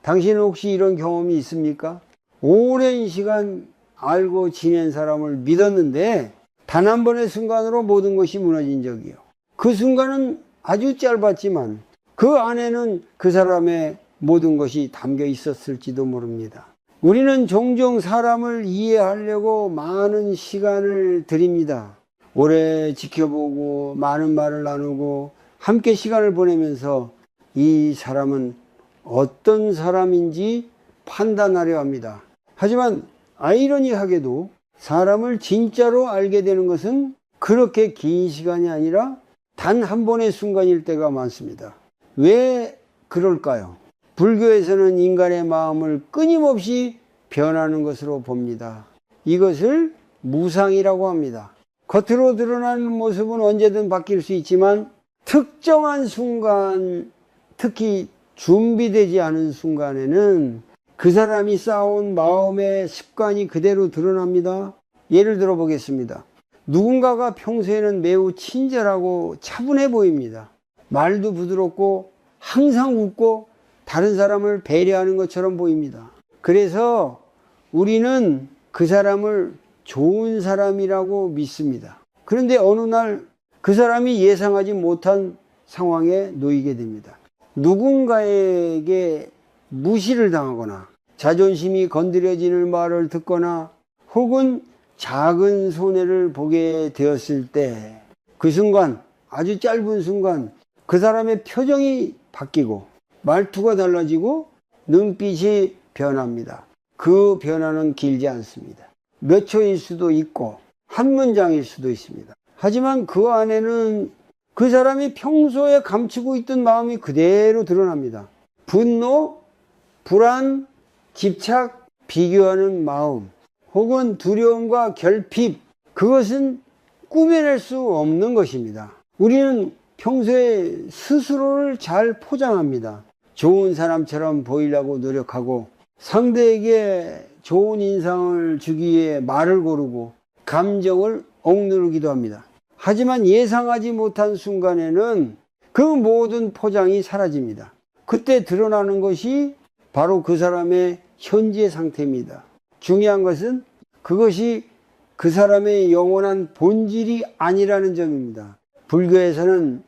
당신은 혹시 이런 경험이 있습니까? 오랜 시간 알고 지낸 사람을 믿었는데 단 한 번의 순간으로 모든 것이 무너진 적이요. 그 순간은 아주 짧았지만 그 안에는 그 사람의 모든 것이 담겨 있었을지도 모릅니다. 우리는 종종 사람을 이해하려고 많은 시간을 들입니다. 오래 지켜보고 많은 말을 나누고 함께 시간을 보내면서 이 사람은 어떤 사람인지 판단하려 합니다. 하지만 아이러니하게도 사람을 진짜로 알게 되는 것은 그렇게 긴 시간이 아니라 단 한 번의 순간일 때가 많습니다. 왜 그럴까요? 불교에서는 인간의 마음을 끊임없이 변하는 것으로 봅니다. 이것을 무상이라고 합니다. 겉으로 드러나는 모습은 언제든 바뀔 수 있지만 특정한 순간, 특히 준비되지 않은 순간에는 그 사람이 쌓아온 마음의 습관이 그대로 드러납니다. 예를 들어 보겠습니다. 누군가가 평소에는 매우 친절하고 차분해 보입니다. 말도 부드럽고 항상 웃고 다른 사람을 배려하는 것처럼 보입니다. 그래서 우리는 그 사람을 좋은 사람이라고 믿습니다. 그런데 어느 날 그 사람이 예상하지 못한 상황에 놓이게 됩니다. 누군가에게 무시를 당하거나 자존심이 건드려지는 말을 듣거나 혹은 작은 손해를 보게 되었을 때 그 순간, 아주 짧은 순간 그 사람의 표정이 바뀌고 말투가 달라지고 눈빛이 변합니다. 그 변화는 길지 않습니다. 몇 초일 수도 있고 한 문장일 수도 있습니다. 하지만 그 안에는 그 사람이 평소에 감추고 있던 마음이 그대로 드러납니다. 분노, 불안, 집착, 비교하는 마음, 혹은 두려움과 결핍, 그것은 꾸며낼 수 없는 것입니다. 우리는 평소에 스스로를 잘 포장합니다. 좋은 사람처럼 보이려고 노력하고 상대에게 좋은 인상을 주기 위해 말을 고르고 감정을 억누르기도 합니다. 하지만 예상하지 못한 순간에는 그 모든 포장이 사라집니다. 그때 드러나는 것이 바로 그 사람의 현재 상태입니다. 중요한 것은 그것이 그 사람의 영원한 본질이 아니라는 점입니다. 불교에서는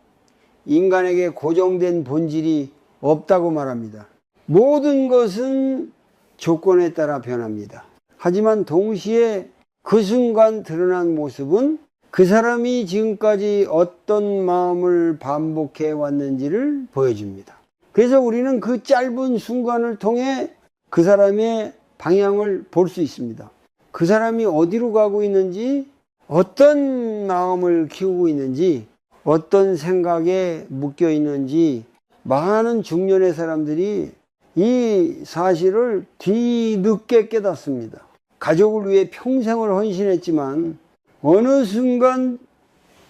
인간에게 고정된 본질이 없다고 말합니다. 모든 것은 조건에 따라 변합니다. 하지만 동시에 그 순간 드러난 모습은 그 사람이 지금까지 어떤 마음을 반복해 왔는지를 보여줍니다. 그래서 우리는 그 짧은 순간을 통해 그 사람의 방향을 볼 수 있습니다. 그 사람이 어디로 가고 있는지, 어떤 마음을 키우고 있는지, 어떤 생각에 묶여 있는지 많은 중년의 사람들이 이 사실을 뒤늦게 깨닫습니다. 가족을 위해 평생을 헌신했지만 어느 순간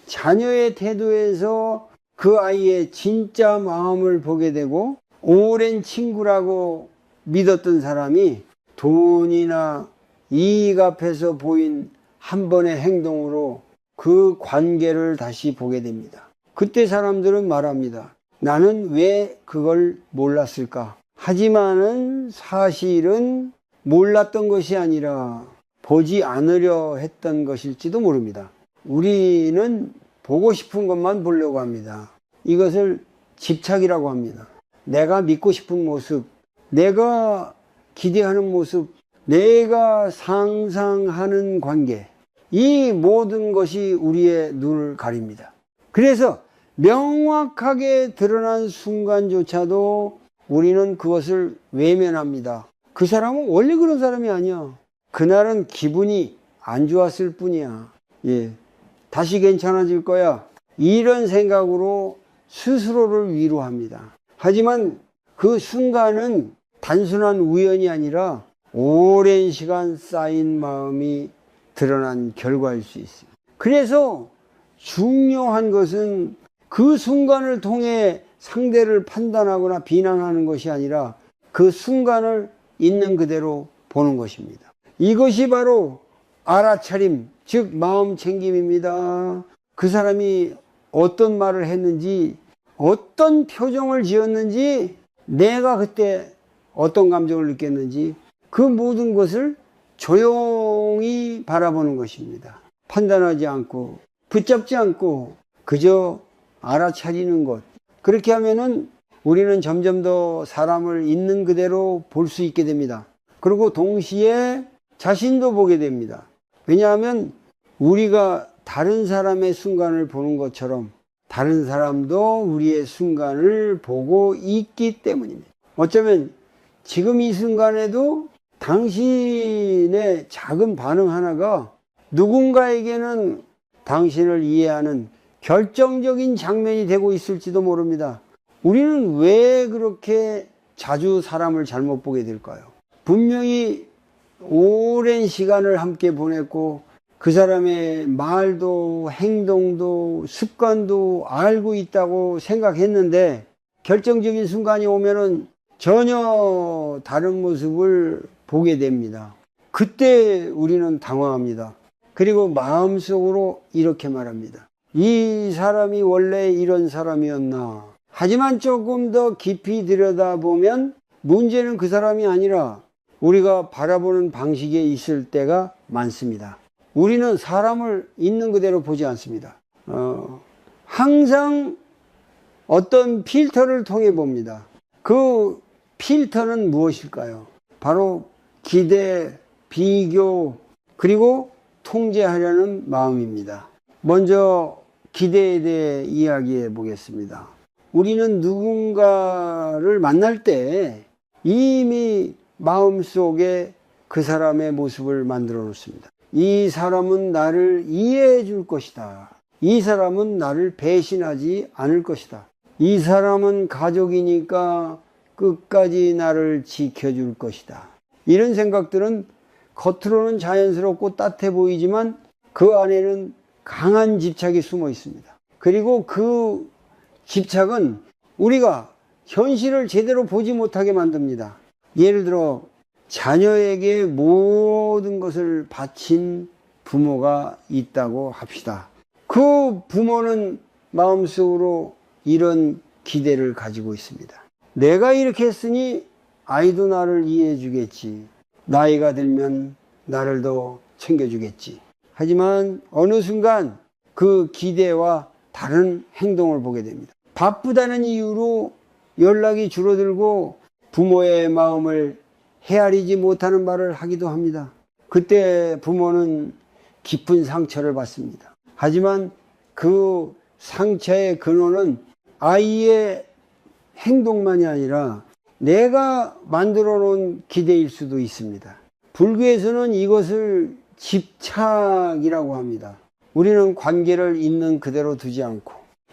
자녀의 태도에서 그 아이의 진짜 마음을 보게 되고 오랜 친구라고 믿었던 사람이 돈이나 이익 앞에서 보인 한 번의 행동으로 그 관계를 다시 보게 됩니다. 그때 사람들은 말합니다. 나는 왜 그걸 몰랐을까? 하지만은 사실은 몰랐던 것이 아니라 보지 않으려 했던 것일지도 모릅니다. 우리는 보고 싶은 것만 보려고 합니다. 이것을 집착이라고 합니다. 내가 믿고 싶은 모습, 내가 기대하는 모습, 내가 상상하는 관계, 이 모든 것이 우리의 눈을 가립니다. 그래서 명확하게 드러난 순간조차도 우리는 그것을 외면합니다. 그 사람은 원래 그런 사람이 아니야. 그날은 기분이 안 좋았을 뿐이야. 다시 괜찮아질 거야. 이런 생각으로 스스로를 위로합니다. 하지만 그 순간은 단순한 우연이 아니라 오랜 시간 쌓인 마음이 드러난 결과일 수 있습니다. 그래서 중요한 것은 그 순간을 통해 상대를 판단하거나 비난하는 것이 아니라 그 순간을 있는 그대로 보는 것입니다. 이것이 바로 알아차림, 즉 마음 챙김입니다. 그 사람이 어떤 말을 했는지, 어떤 표정을 지었는지 내가 그때 어떤 감정을 느꼈는지 그 모든 것을 조용히 바라보는 것입니다. 판단하지 않고 붙잡지 않고 그저 알아차리는 것. 그렇게 하면은 우리는 점점 더 사람을 있는 그대로 볼 수 있게 됩니다. 그리고 동시에 자신도 보게 됩니다. 왜냐하면 우리가 다른 사람의 순간을 보는 것처럼 다른 사람도 우리의 순간을 보고 있기 때문입니다. 어쩌면 지금 이 순간에도 당신의 작은 반응 하나가 누군가에게는 당신을 이해하는 결정적인 장면이 되고 있을지도 모릅니다. 우리는 왜 그렇게 자주 사람을 잘못 보게 될까요? 분명히 오랜 시간을 함께 보냈고 그 사람의 말도 행동도 습관도 알고 있다고 생각했는데 결정적인 순간이 오면은 전혀 다른 모습을 보게 됩니다. 그때 우리는 당황합니다. 그리고 마음속으로 이렇게 말합니다. 이 사람이 원래 이런 사람이었나? 하지만 조금 더 깊이 들여다보면 문제는 그 사람이 아니라 우리가 바라보는 방식에 있을 때가 많습니다. 우리는 사람을 있는 그대로 보지 않습니다. 항상 어떤 필터를 통해 봅니다. 그 필터는 무엇일까요? 바로 기대, 비교, 그리고 통제하려는 마음입니다. 먼저 기대에 대해 이야기해 보겠습니다. 우리는 누군가를 만날 때 이미 마음속에 그 사람의 모습을 만들어 놓습니다. 이 사람은 나를 이해해 줄 것이다. 이 사람은 나를 배신하지 않을 것이다. 이 사람은 가족이니까 끝까지 나를 지켜줄 것이다. 이런 생각들은 겉으로는 자연스럽고 따뜻해 보이지만 그 안에는 강한 집착이 숨어 있습니다. 그리고 그 집착은 우리가 현실을 제대로 보지 못하게 만듭니다. 예를 들어 자녀에게 모든 것을 바친 부모가 있다고 합시다. 그 부모는 마음속으로 이런 기대를 가지고 있습니다. 내가 이렇게 했으니 아이도 나를 이해해 주겠지. 나이가 들면 나를 더 챙겨주겠지. 하지만 어느 순간 그 기대와 다른 행동을 보게 됩니다. 바쁘다는 이유로 연락이 줄어들고 부모의 마음을 헤아리지 못하는 말을 하기도 합니다. 그때 부모는 깊은 상처를 받습니다. 하지만 그 상처의 근원은 아이의 행동만이 아니라 내가 만들어 놓은 기대일 수도 있습니다. 불교에서는 이것을 집착이라고 합니다. 우리는 관계를 있는 그대로 두지 않고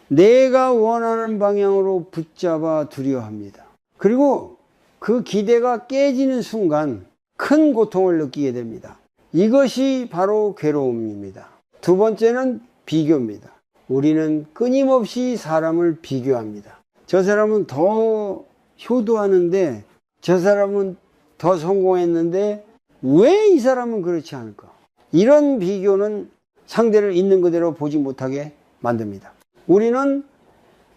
내가 원하는 방향으로 붙잡아 두려 합니다. 그리고 그 기대가 깨지는 순간 큰 고통을 느끼게 됩니다. 이것이 바로 괴로움입니다. 두 번째는 비교입니다. 우리는 끊임없이 사람을 비교합니다. 저 사람은 더 효도하는데 저 사람은 더 성공했는데 왜 이 사람은 그렇지 않을까? 이런 비교는 상대를 있는 그대로 보지 못하게 만듭니다. 우리는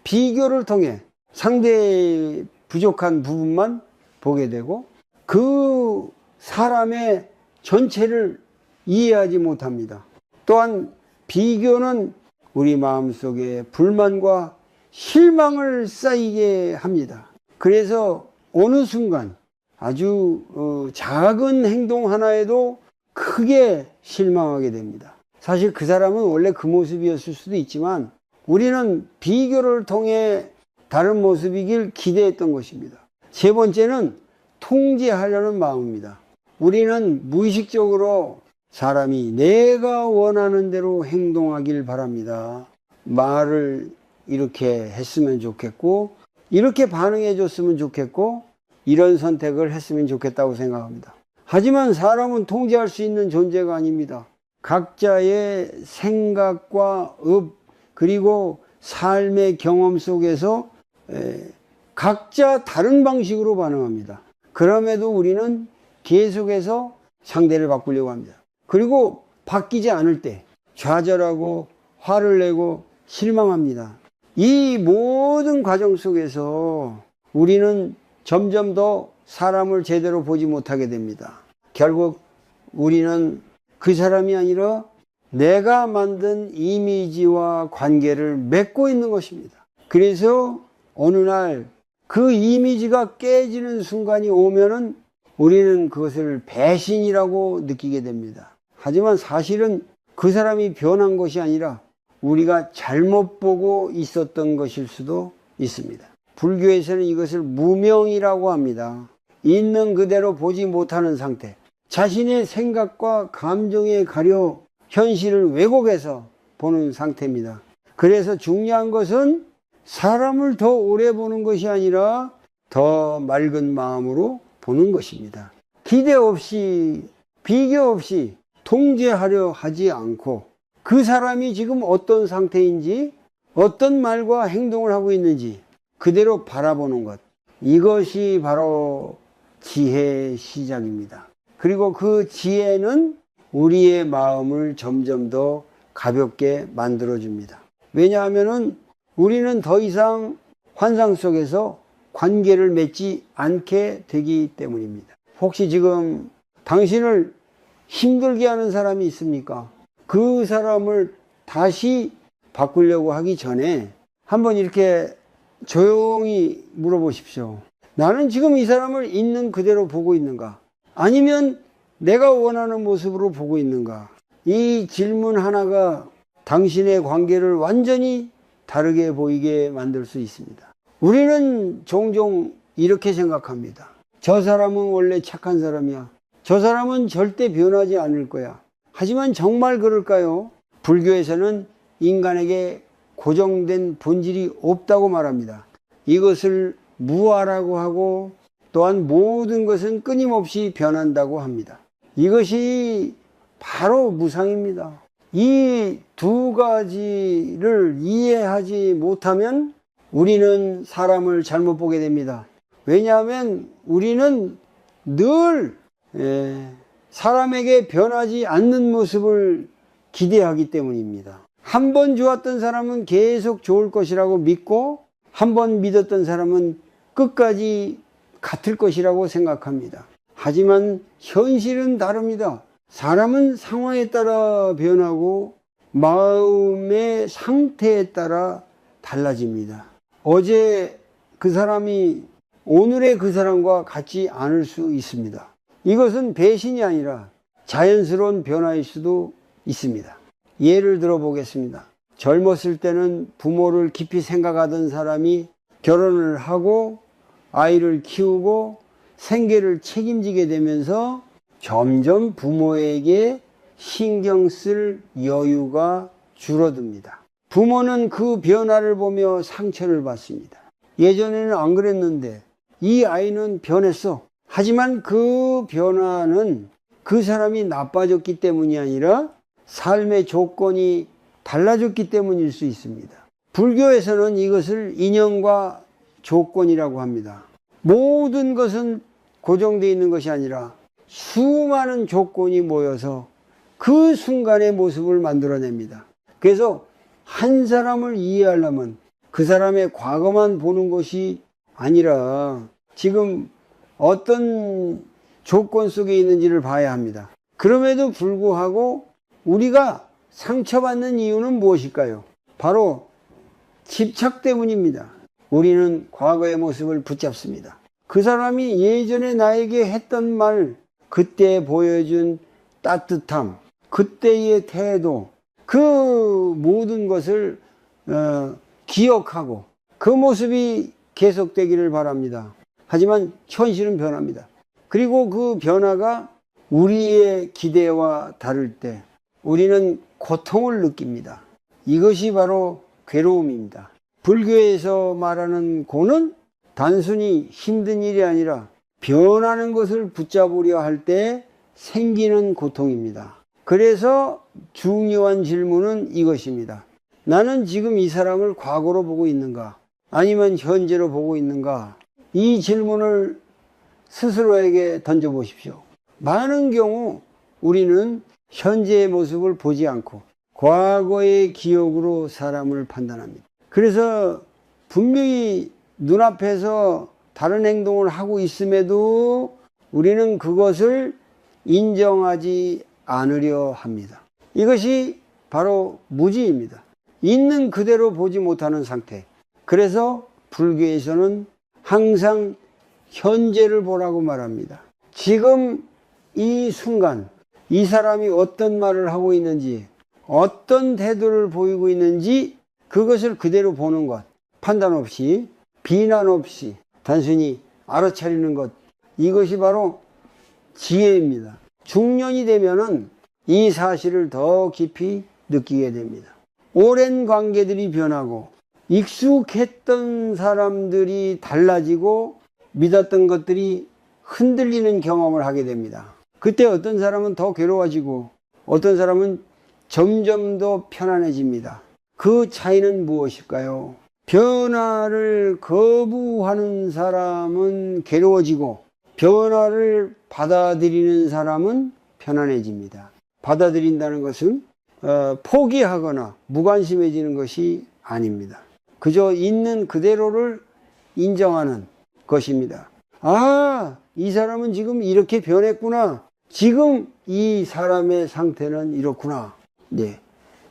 비교를 통해 상대의 부족한 부분만 보게 되고 그 사람의 전체를 이해하지 못합니다. 또한 비교는 우리 마음속에 불만과 실망을 쌓이게 합니다. 그래서 어느 순간 아주 작은 행동 하나에도 크게 실망하게 됩니다. 사실 그 사람은 원래 그 모습이었을 수도 있지만 우리는 비교를 통해 다른 모습이길 기대했던 것입니다. 세 번째는 통제하려는 마음입니다. 우리는 무의식적으로 사람이 내가 원하는 대로 행동하길 바랍니다. 말을 이렇게 했으면 좋겠고 이렇게 반응해 줬으면 좋겠고 이런 선택을 했으면 좋겠다고 생각합니다. 하지만 사람은 통제할 수 있는 존재가 아닙니다. 각자의 생각과 업 그리고 삶의 경험 속에서 각자 다른 방식으로 반응합니다. 그럼에도 우리는 계속해서 상대를 바꾸려고 합니다. 그리고 바뀌지 않을 때 좌절하고 화를 내고 실망합니다. 이 모든 과정 속에서 우리는 점점 더 사람을 제대로 보지 못하게 됩니다. 결국 우리는 그 사람이 아니라 내가 만든 이미지와 관계를 맺고 있는 것입니다. 그래서 어느 날 그 이미지가 깨지는 순간이 오면은 우리는 그것을 배신이라고 느끼게 됩니다. 하지만 사실은 그 사람이 변한 것이 아니라 우리가 잘못 보고 있었던 것일 수도 있습니다. 불교에서는 이것을 무명이라고 합니다. 있는 그대로 보지 못하는 상태. 자신의 생각과 감정에 가려 현실을 왜곡해서 보는 상태입니다. 그래서 중요한 것은 사람을 더 오래 보는 것이 아니라 더 맑은 마음으로 보는 것입니다. 기대 없이, 비교 없이 통제하려 하지 않고 그 사람이 지금 어떤 상태인지, 어떤 말과 행동을 하고 있는지 그대로 바라보는 것. 이것이 바로 지혜의 시작입니다. 그리고 그 지혜는 우리의 마음을 점점 더 가볍게 만들어줍니다. 왜냐하면 우리는 더 이상 환상 속에서 관계를 맺지 않게 되기 때문입니다. 혹시 지금 당신을 힘들게 하는 사람이 있습니까? 그 사람을 다시 바꾸려고 하기 전에 한번 이렇게 조용히 물어보십시오. 나는 지금 이 사람을 있는 그대로 보고 있는가? 아니면 내가 원하는 모습으로 보고 있는가? 이 질문 하나가 당신의 관계를 완전히 다르게 보이게 만들 수 있습니다. 우리는 종종 이렇게 생각합니다. 저 사람은 원래 착한 사람이야. 저 사람은 절대 변하지 않을 거야. 하지만 정말 그럴까요? 불교에서는 인간에게 고정된 본질이 없다고 말합니다. 이것을 무아라고 하고 또한 모든 것은 끊임없이 변한다고 합니다. 이것이 바로 무상입니다. 이 두 가지를 이해하지 못하면 우리는 사람을 잘못 보게 됩니다. 왜냐하면 우리는 늘 사람에게 변하지 않는 모습을 기대하기 때문입니다. 한 번 좋았던 사람은 계속 좋을 것이라고 믿고 한 번 믿었던 사람은 끝까지 같을 것이라고 생각합니다. 하지만 현실은 다릅니다. 사람은 상황에 따라 변하고 마음의 상태에 따라 달라집니다. 어제 그 사람이 오늘의 그 사람과 같지 않을 수 있습니다. 이것은 배신이 아니라 자연스러운 변화일 수도 있습니다. 예를 들어 보겠습니다. 젊었을 때는 부모를 깊이 생각하던 사람이 결혼을 하고 아이를 키우고 생계를 책임지게 되면서 점점 부모에게 신경 쓸 여유가 줄어듭니다. 부모는 그 변화를 보며 상처를 받습니다. 예전에는 안 그랬는데 이 아이는 변했어. 하지만 그 변화는 그 사람이 나빠졌기 때문이 아니라 삶의 조건이 달라졌기 때문일 수 있습니다. 불교에서는 이것을 인연과 조건이라고 합니다. 모든 것은 고정되어 있는 것이 아니라 수많은 조건이 모여서 그 순간의 모습을 만들어냅니다. 그래서 한 사람을 이해하려면 그 사람의 과거만 보는 것이 아니라 지금 어떤 조건 속에 있는지를 봐야 합니다. 그럼에도 불구하고 우리가 상처받는 이유는 무엇일까요? 바로 집착 때문입니다. 우리는 과거의 모습을 붙잡습니다. 그 사람이 예전에 나에게 했던 말, 그때 보여준 따뜻함, 그때의 태도, 그 모든 것을 기억하고 그 모습이 계속되기를 바랍니다. 하지만 현실은 변합니다. 그리고 그 변화가 우리의 기대와 다를 때 우리는 고통을 느낍니다. 이것이 바로 괴로움입니다. 불교에서 말하는 고는 단순히 힘든 일이 아니라 변하는 것을 붙잡으려 할 때 생기는 고통입니다. 그래서 중요한 질문은 이것입니다. 나는 지금 이 사람을 과거로 보고 있는가? 아니면 현재로 보고 있는가? 이 질문을 스스로에게 던져보십시오. 많은 경우 우리는 현재의 모습을 보지 않고 과거의 기억으로 사람을 판단합니다. 그래서 분명히 눈앞에서 다른 행동을 하고 있음에도 우리는 그것을 인정하지 않으려 합니다. 이것이 바로 무지입니다. 있는 그대로 보지 못하는 상태. 그래서 불교에서는 항상 현재를 보라고 말합니다. 지금 이 순간 이 사람이 어떤 말을 하고 있는지, 어떤 태도를 보이고 있는지 그것을 그대로 보는 것. 판단 없이, 비난 없이 단순히 알아차리는 것. 이것이 바로 지혜입니다. 중년이 되면은 이 사실을 더 깊이 느끼게 됩니다. 오랜 관계들이 변하고 익숙했던 사람들이 달라지고 믿었던 것들이 흔들리는 경험을 하게 됩니다. 그때 어떤 사람은 더 괴로워지고 어떤 사람은 점점 더 편안해집니다. 그 차이는 무엇일까요? 변화를 거부하는 사람은 괴로워지고 변화를 받아들이는 사람은 편안해집니다. 받아들인다는 것은 포기하거나 무관심해지는 것이 아닙니다. 그저 있는 그대로를 인정하는 것입니다. 아, 이 사람은 지금 이렇게 변했구나. 지금 이 사람의 상태는 이렇구나. 네.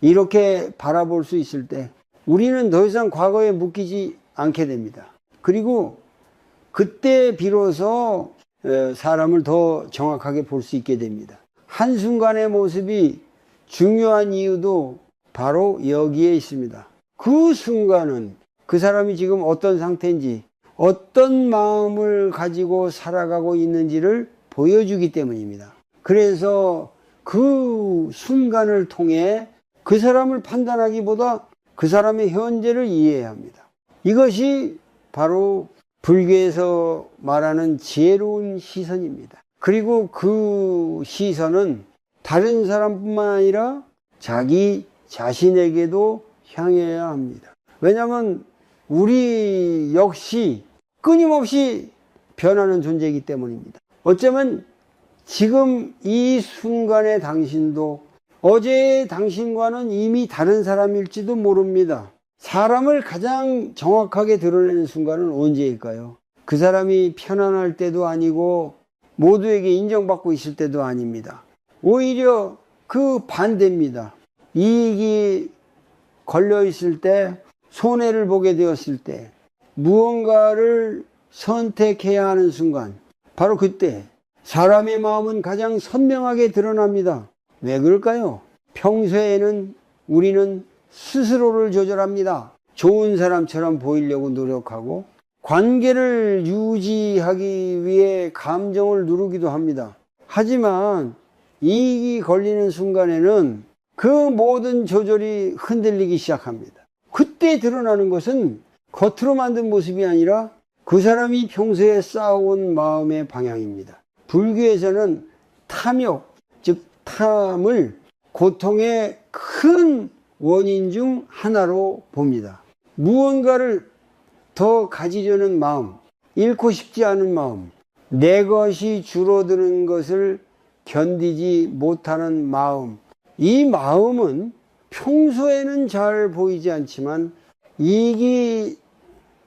이렇게 바라볼 수 있을 때 우리는 더 이상 과거에 묶이지 않게 됩니다. 그리고 그때 비로소 사람을 더 정확하게 볼 수 있게 됩니다. 한순간의 모습이 중요한 이유도 바로 여기에 있습니다. 그 순간은 그 사람이 지금 어떤 상태인지, 어떤 마음을 가지고 살아가고 있는지를 보여주기 때문입니다. 그래서 그 순간을 통해 그 사람을 판단하기보다 그 사람의 현재를 이해해야 합니다. 이것이 바로 불교에서 말하는 지혜로운 시선입니다. 그리고 그 시선은 다른 사람뿐만 아니라 자기 자신에게도 향해야 합니다. 왜냐하면 우리 역시 끊임없이 변하는 존재이기 때문입니다. 어쩌면 지금 이 순간의 당신도 어제의 당신과는 이미 다른 사람일지도 모릅니다. 사람을 가장 정확하게 드러내는 순간은 언제일까요? 그 사람이 편안할 때도 아니고 모두에게 인정받고 있을 때도 아닙니다. 오히려 그 반대입니다. 이익이 걸려 있을 때, 손해를 보게 되었을 때, 무언가를 선택해야 하는 순간, 바로 그때 사람의 마음은 가장 선명하게 드러납니다. 왜 그럴까요? 평소에는 우리는 스스로를 조절합니다. 좋은 사람처럼 보이려고 노력하고 관계를 유지하기 위해 감정을 누르기도 합니다. 하지만 이익이 걸리는 순간에는 그 모든 조절이 흔들리기 시작합니다. 그때 드러나는 것은 겉으로 만든 모습이 아니라 그 사람이 평소에 쌓아온 마음의 방향입니다. 불교에서는 탐욕, 즉 탐을 고통의 큰 원인 중 하나로 봅니다. 무언가를 더 가지려는 마음, 잃고 싶지 않은 마음, 내 것이 줄어드는 것을 견디지 못하는 마음, 이 마음은 평소에는 잘 보이지 않지만 이익이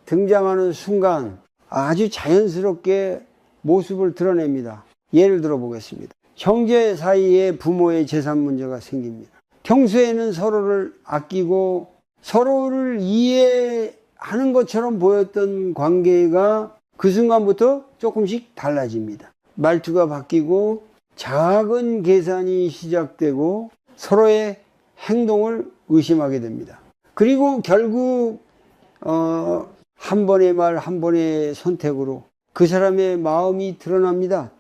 등장하는 순간 아주 자연스럽게 모습을 드러냅니다. 예를 들어 보겠습니다. 형제 사이에 부모의 재산 문제가 생깁니다. 평소에는 서로를 아끼고 서로를 이해하는 것처럼 보였던 관계가 그 순간부터 조금씩 달라집니다. 말투가 바뀌고 작은 계산이 시작되고 서로의 행동을 의심하게 됩니다. 그리고 결국 한 번의 말, 한 번의 선택으로 그 사람의 마음이 드러납니다.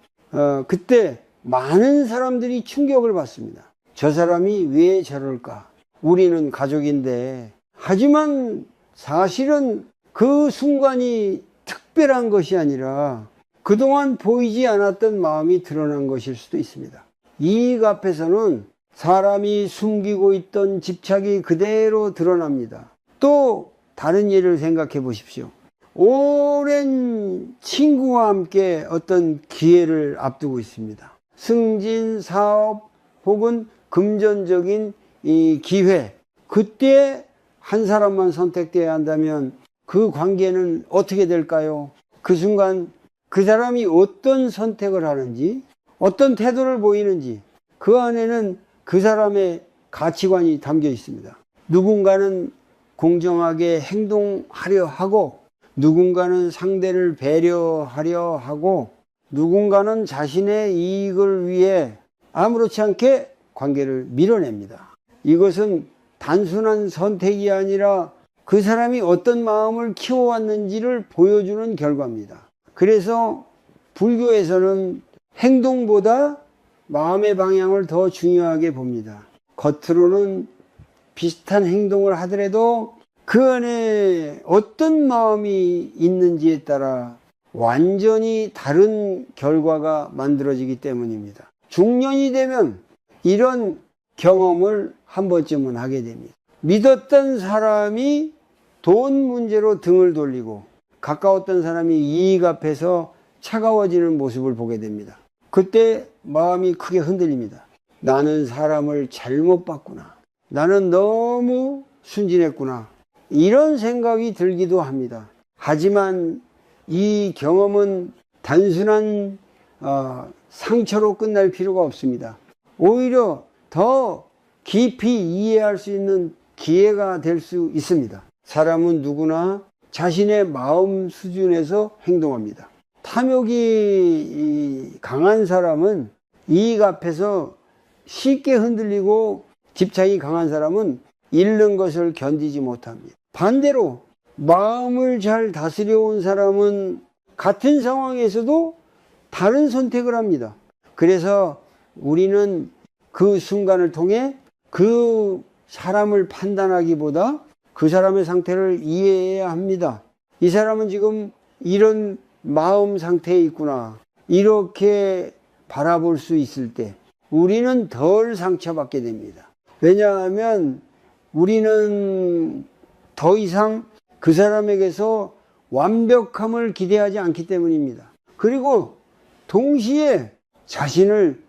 그때 많은 사람들이 충격을 받습니다. 저 사람이 왜 저럴까? 우리는 가족인데. 하지만 사실은 그 순간이 특별한 것이 아니라 그동안 보이지 않았던 마음이 드러난 것일 수도 있습니다. 이익 앞에서는 사람이 숨기고 있던 집착이 그대로 드러납니다. 또 다른 예를 생각해 보십시오. 오랜 친구와 함께 어떤 기회를 앞두고 있습니다. 승진, 사업 혹은 금전적인 이 기회. 그때 한 사람만 선택돼야 한다면 그 관계는 어떻게 될까요? 그 순간 그 사람이 어떤 선택을 하는지, 어떤 태도를 보이는지, 그 안에는 그 사람의 가치관이 담겨 있습니다. 누군가는 공정하게 행동하려 하고, 누군가는 상대를 배려하려 하고, 누군가는 자신의 이익을 위해 아무렇지 않게 관계를 밀어냅니다. 이것은 단순한 선택이 아니라 그 사람이 어떤 마음을 키워왔는지를 보여주는 결과입니다. 그래서 불교에서는 행동보다 마음의 방향을 더 중요하게 봅니다. 겉으로는 비슷한 행동을 하더라도 그 안에 어떤 마음이 있는지에 따라 완전히 다른 결과가 만들어지기 때문입니다. 중년이 되면 이런 경험을 한 번쯤은 하게 됩니다. 믿었던 사람이 돈 문제로 등을 돌리고 가까웠던 사람이 이익 앞에서 차가워지는 모습을 보게 됩니다. 그때 마음이 크게 흔들립니다. 나는 사람을 잘못 봤구나. 나는 너무 순진했구나. 이런 생각이 들기도 합니다. 하지만 이 경험은 단순한 상처로 끝날 필요가 없습니다. 오히려 더 깊이 이해할 수 있는 기회가 될 수 있습니다. 사람은 누구나 자신의 마음 수준에서 행동합니다. 탐욕이 강한 사람은 이익 앞에서 쉽게 흔들리고, 집착이 강한 사람은 잃는 것을 견디지 못합니다. 반대로 마음을 잘 다스려 온 사람은 같은 상황에서도 다른 선택을 합니다. 그래서 우리는 그 순간을 통해 그 사람을 판단하기보다 그 사람의 상태를 이해해야 합니다. 이 사람은 지금 이런 마음 상태에 있구나. 이렇게 바라볼 수 있을 때 우리는 덜 상처받게 됩니다. 왜냐하면 우리는 더 이상 그 사람에게서 완벽함을 기대하지 않기 때문입니다. 그리고 동시에 자신을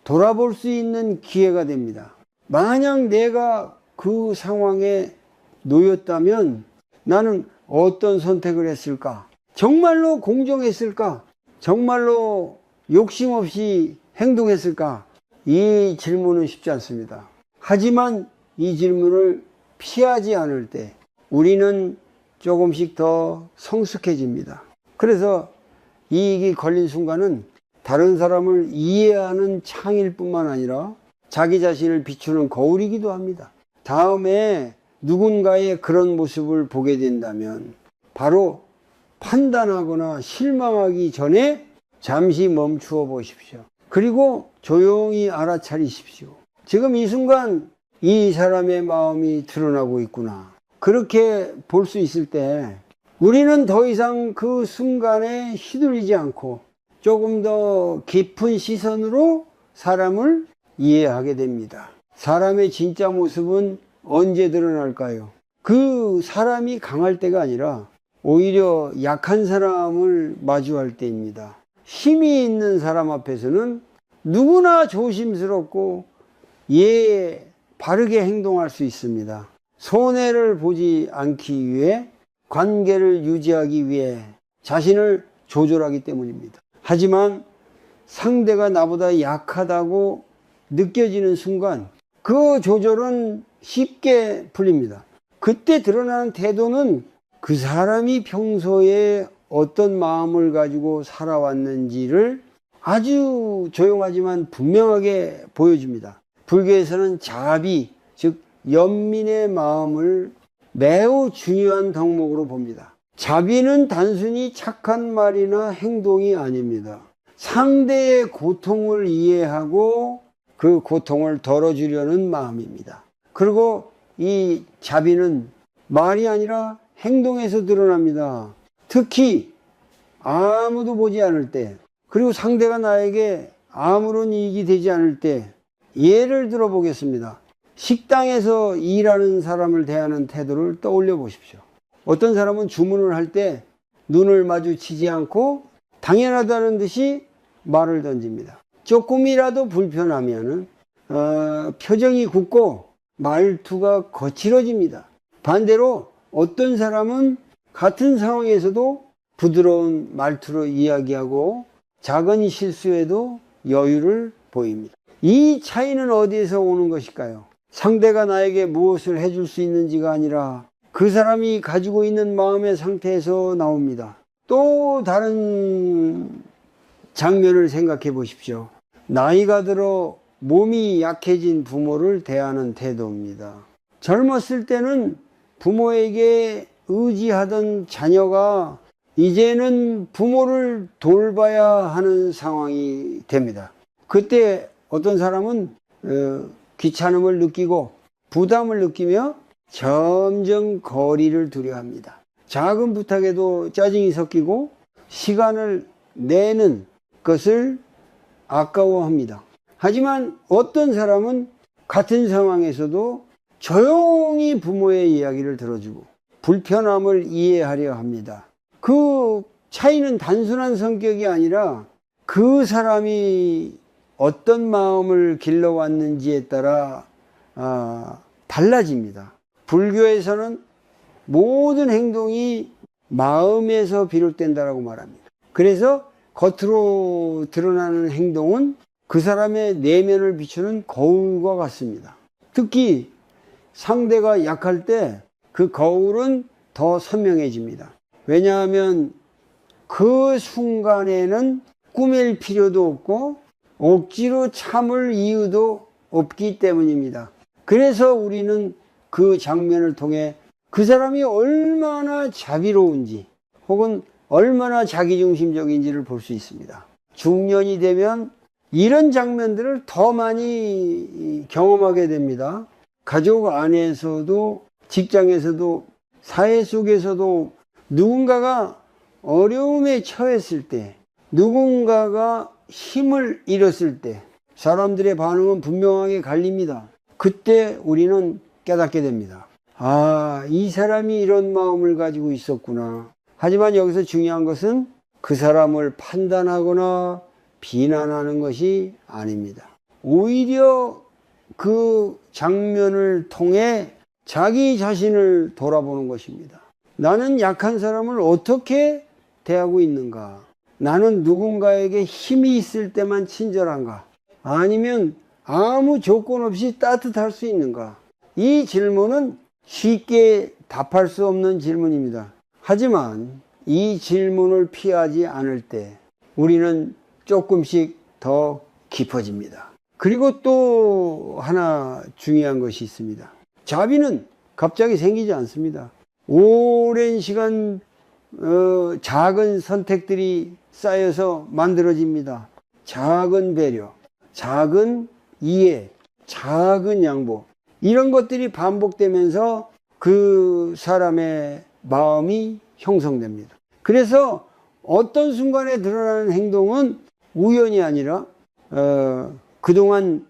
돌아볼 수 있는 기회가 됩니다. 만약 내가 그 상황에 놓였다면 나는 어떤 선택을 했을까? 정말로 공정했을까? 정말로 욕심 없이 행동했을까? 이 질문은 쉽지 않습니다. 하지만 이 질문을 피하지 않을 때 우리는 조금씩 더 성숙해집니다. 그래서 이익이 걸린 순간은 다른 사람을 이해하는 창일 뿐만 아니라 자기 자신을 비추는 거울이기도 합니다. 다음에 누군가의 그런 모습을 보게 된다면 바로 판단하거나 실망하기 전에 잠시 멈추어 보십시오. 그리고 조용히 알아차리십시오. 지금 이 순간 이 사람의 마음이 드러나고 있구나. 그렇게 볼 수 있을 때 우리는 더 이상 그 순간에 휘둘리지 않고 조금 더 깊은 시선으로 사람을 이해하게 됩니다. 사람의 진짜 모습은 언제 드러날까요? 그 사람이 강할 때가 아니라 오히려 약한 사람을 마주할 때입니다. 힘이 있는 사람 앞에서는 누구나 조심스럽고 바르게 행동할 수 있습니다. 손해를 보지 않기 위해, 관계를 유지하기 위해 자신을 조절하기 때문입니다. 하지만 상대가 나보다 약하다고 느껴지는 순간 그 조절은 쉽게 풀립니다. 그때 드러나는 태도는 그 사람이 평소에 어떤 마음을 가지고 살아왔는지를 아주 조용하지만 분명하게 보여줍니다. 불교에서는 자비, 즉 연민의 마음을 매우 중요한 덕목으로 봅니다. 자비는 단순히 착한 말이나 행동이 아닙니다. 상대의 고통을 이해하고 그 고통을 덜어주려는 마음입니다. 그리고 이 자비는 말이 아니라 행동에서 드러납니다. 특히 아무도 보지 않을 때, 그리고 상대가 나에게 아무런 이익이 되지 않을 때, 예를 들어 보겠습니다. 식당에서 일하는 사람을 대하는 태도를 떠올려 보십시오. 어떤 사람은 주문을 할 때 눈을 마주치지 않고 당연하다는 듯이 말을 던집니다. 조금이라도 불편하면은 표정이 굳고 말투가 거칠어집니다. 반대로 어떤 사람은 같은 상황에서도 부드러운 말투로 이야기하고 작은 실수에도 여유를 보입니다. 이 차이는 어디에서 오는 것일까요? 상대가 나에게 무엇을 해줄 수 있는지가 아니라 그 사람이 가지고 있는 마음의 상태에서 나옵니다. 또 다른 장면을 생각해 보십시오. 나이가 들어 몸이 약해진 부모를 대하는 태도입니다. 젊었을 때는 부모에게 의지하던 자녀가 이제는 부모를 돌봐야 하는 상황이 됩니다. 그때 어떤 사람은 귀찮음을 느끼고 부담을 느끼며 점점 거리를 두려 합니다. 작은 부탁에도 짜증이 섞이고 시간을 내는 것을 아까워합니다. 하지만 어떤 사람은 같은 상황에서도 조용히 부모의 이야기를 들어주고 불편함을 이해하려 합니다. 그 차이는 단순한 성격이 아니라 그 사람이 어떤 마음을 길러왔는지에 따라 달라집니다. 불교에서는 모든 행동이 마음에서 비롯된다라고 말합니다. 그래서 겉으로 드러나는 행동은 그 사람의 내면을 비추는 거울과 같습니다. 특히 상대가 약할 때 그 거울은 더 선명해집니다. 왜냐하면 그 순간에는 꾸밀 필요도 없고 억지로 참을 이유도 없기 때문입니다. 그래서 우리는 그 장면을 통해 그 사람이 얼마나 자비로운지 혹은 얼마나 자기중심적인지를 볼 수 있습니다. 중년이 되면 이런 장면들을 더 많이 경험하게 됩니다. 가족 안에서도 직장에서도 사회 속에서도 누군가가 어려움에 처했을 때, 누군가가 힘을 잃었을 때 사람들의 반응은 분명하게 갈립니다. 그때 우리는 깨닫게 됩니다. 아, 이 사람이 이런 마음을 가지고 있었구나. 하지만 여기서 중요한 것은 그 사람을 판단하거나 비난하는 것이 아닙니다. 오히려 그 장면을 통해 자기 자신을 돌아보는 것입니다. 나는 약한 사람을 어떻게 대하고 있는가? 나는 누군가에게 힘이 있을 때만 친절한가? 아니면 아무 조건 없이 따뜻할 수 있는가? 이 질문은 쉽게 답할 수 없는 질문입니다. 하지만 이 질문을 피하지 않을 때 우리는 조금씩 더 깊어집니다. 그리고 또 하나 중요한 것이 있습니다. 자비는 갑자기 생기지 않습니다. 오랜 시간 작은 선택들이 쌓여서 만들어집니다. 작은 배려, 작은 이해, 작은 양보, 이런 것들이 반복되면서 그 사람의 마음이 형성됩니다. 그래서 어떤 순간에 드러나는 행동은 우연이 아니라 그동안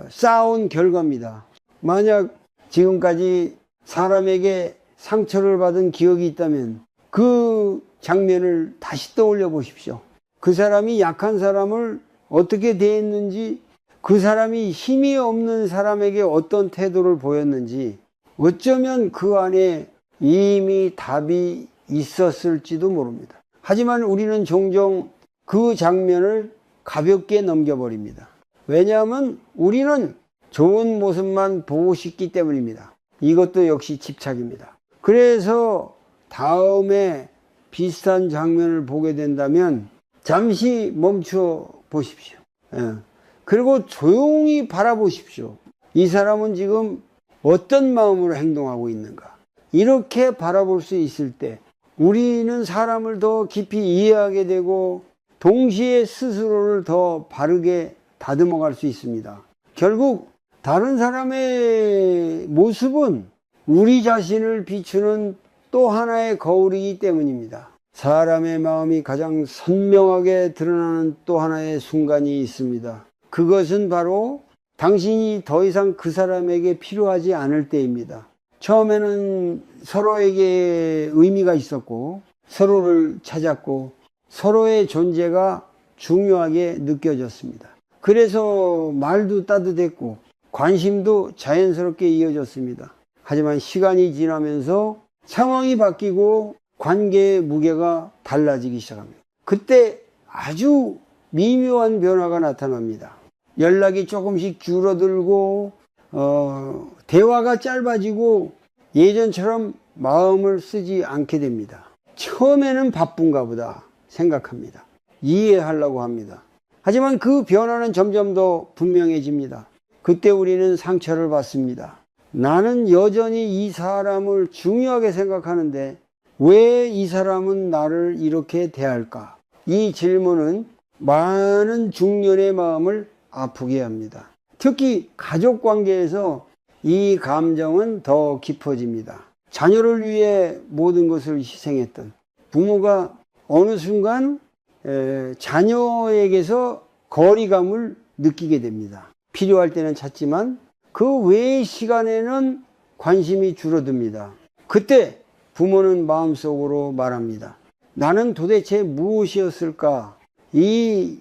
쌓아온 결과입니다. 만약 지금까지 사람에게 상처를 받은 기억이 있다면 그 장면을 다시 떠올려 보십시오. 그 사람이 약한 사람을 어떻게 대했는지, 그 사람이 힘이 없는 사람에게 어떤 태도를 보였는지, 어쩌면 그 안에 이미 답이 있었을지도 모릅니다. 하지만 우리는 종종 그 장면을 가볍게 넘겨버립니다. 왜냐하면 우리는 좋은 모습만 보고 싶기 때문입니다. 이것도 역시 집착입니다. 그래서 다음에 비슷한 장면을 보게 된다면 잠시 멈춰 보십시오. 그리고 조용히 바라보십시오. 이 사람은 지금 어떤 마음으로 행동하고 있는가? 이렇게 바라볼 수 있을 때 우리는 사람을 더 깊이 이해하게 되고 동시에 스스로를 더 바르게 다듬어 갈 수 있습니다. 결국 다른 사람의 모습은 우리 자신을 비추는 또 하나의 거울이기 때문입니다. 사람의 마음이 가장 선명하게 드러나는 또 하나의 순간이 있습니다. 그것은 바로 당신이 더 이상 그 사람에게 필요하지 않을 때입니다. 처음에는 서로에게 의미가 있었고 서로를 찾았고 서로의 존재가 중요하게 느껴졌습니다. 그래서 말도 따뜻했고 관심도 자연스럽게 이어졌습니다. 하지만 시간이 지나면서 상황이 바뀌고 관계의 무게가 달라지기 시작합니다. 그때 아주 미묘한 변화가 나타납니다. 연락이 조금씩 줄어들고 대화가 짧아지고 예전처럼 마음을 쓰지 않게 됩니다. 처음에는 바쁜가 보다 생각합니다. 이해하려고 합니다. 하지만 그 변화는 점점 더 분명해집니다. 그때 우리는 상처를 받습니다. 나는 여전히 이 사람을 중요하게 생각하는데 왜 이 사람은 나를 이렇게 대할까? 이 질문은 많은 중년의 마음을 아프게 합니다. 특히 가족 관계에서 이 감정은 더 깊어집니다. 자녀를 위해 모든 것을 희생했던 부모가 어느 순간 자녀에게서 거리감을 느끼게 됩니다. 필요할 때는 찾지만 그 외의 시간에는 관심이 줄어듭니다. 그때 부모는 마음속으로 말합니다. 나는 도대체 무엇이었을까? 이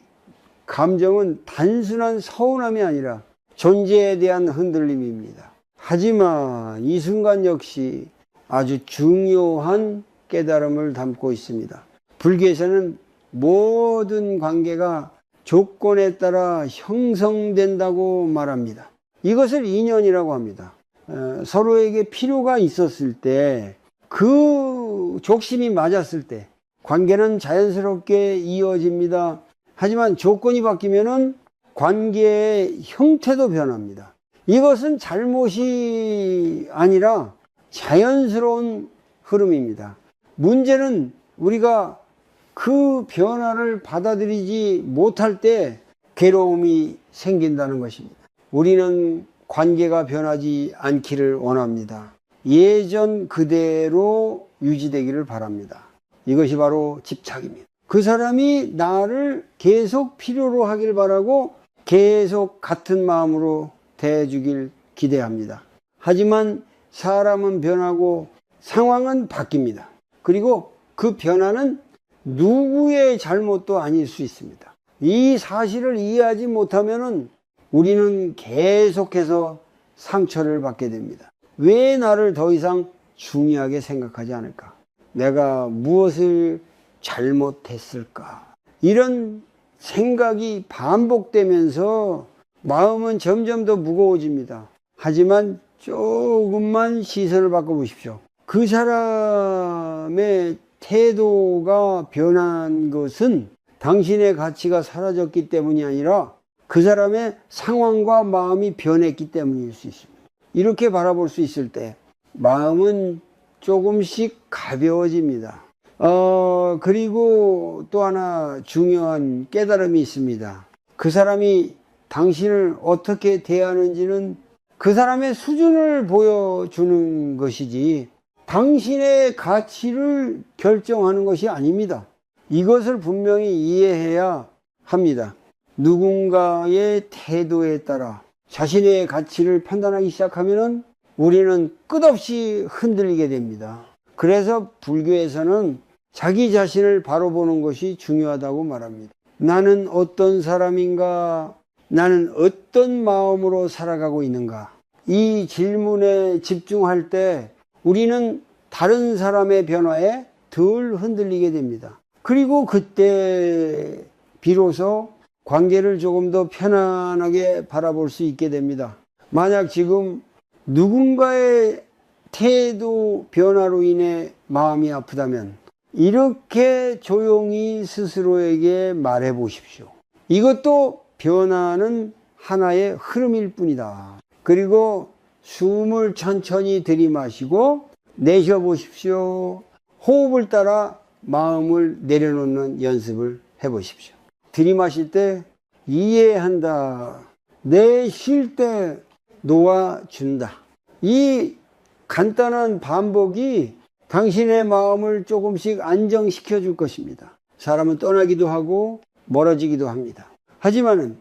감정은 단순한 서운함이 아니라 존재에 대한 흔들림입니다. 하지만 이 순간 역시 아주 중요한 깨달음을 담고 있습니다. 불교에서는 모든 관계가 조건에 따라 형성된다고 말합니다. 이것을 인연이라고 합니다. 서로에게 필요가 있었을 때, 그 족심이 맞았을 때 관계는 자연스럽게 이어집니다. 하지만 조건이 바뀌면은 관계의 형태도 변합니다. 이것은 잘못이 아니라 자연스러운 흐름입니다. 문제는 우리가 그 변화를 받아들이지 못할 때 괴로움이 생긴다는 것입니다. 우리는 관계가 변하지 않기를 원합니다. 예전 그대로 유지되기를 바랍니다. 이것이 바로 집착입니다. 그 사람이 나를 계속 필요로 하길 바라고 계속 같은 마음으로 대해주길 기대합니다. 하지만 사람은 변하고 상황은 바뀝니다. 그리고 그 변화는 누구의 잘못도 아닐 수 있습니다. 이 사실을 이해하지 못하면 우리는 계속해서 상처를 받게 됩니다. 왜 나를 더 이상 중요하게 생각하지 않을까? 내가 무엇을 잘못했을까? 이런 생각이 반복되면서 마음은 점점 더 무거워집니다. 하지만 조금만 시선을 바꿔보십시오. 그 사람의 태도가 변한 것은 당신의 가치가 사라졌기 때문이 아니라 그 사람의 상황과 마음이 변했기 때문일 수 있습니다. 이렇게 바라볼 수 있을 때 마음은 조금씩 가벼워집니다. 그리고 또 하나 중요한 깨달음이 있습니다. 그 사람이 당신을 어떻게 대하는지는 그 사람의 수준을 보여주는 것이지 당신의 가치를 결정하는 것이 아닙니다. 이것을 분명히 이해해야 합니다. 누군가의 태도에 따라 자신의 가치를 판단하기 시작하면 우리는 끝없이 흔들리게 됩니다. 그래서 불교에서는 자기 자신을 바로 보는 것이 중요하다고 말합니다. 나는 어떤 사람인가? 나는 어떤 마음으로 살아가고 있는가? 이 질문에 집중할 때 우리는 다른 사람의 변화에 덜 흔들리게 됩니다. 그리고 그때 비로소 관계를 조금 더 편안하게 바라볼 수 있게 됩니다. 만약 지금 누군가의 태도 변화로 인해 마음이 아프다면 이렇게 조용히 스스로에게 말해 보십시오. 이것도 변화는 하나의 흐름일 뿐이다. 그리고 숨을 천천히 들이마시고 내쉬어 보십시오. 호흡을 따라 마음을 내려놓는 연습을 해 보십시오. 들이마실 때 이해한다. 내쉴 때 놓아준다. 이 간단한 반복이 당신의 마음을 조금씩 안정시켜 줄 것입니다. 사람은 떠나기도 하고 멀어지기도 합니다. 하지만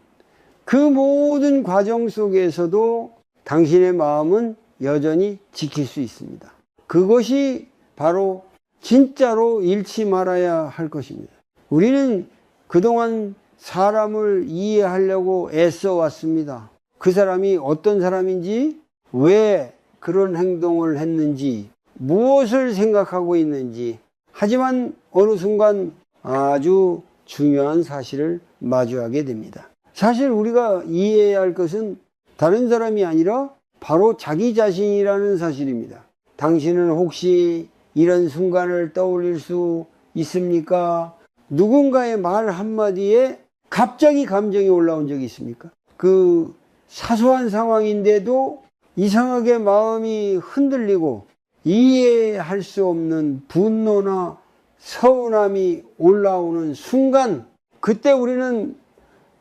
그 모든 과정 속에서도 당신의 마음은 여전히 지킬 수 있습니다. 그것이 바로 진짜로 잃지 말아야 할 것입니다. 우리는 그동안 사람을 이해하려고 애써 왔습니다. 그 사람이 어떤 사람인지, 왜 그런 행동을 했는지, 무엇을 생각하고 있는지 하지만 어느 순간 아주 중요한 사실을 마주하게 됩니다. 사실 우리가 이해해야 할 것은 다른 사람이 아니라 바로 자기 자신이라는 사실입니다. 당신은 혹시 이런 순간을 떠올릴 수 있습니까? 누군가의 말 한마디에 갑자기 감정이 올라온 적이 있습니까? 그 사소한 상황인데도 이상하게 마음이 흔들리고 이해할 수 없는 분노나 서운함이 올라오는 순간, 그때 우리는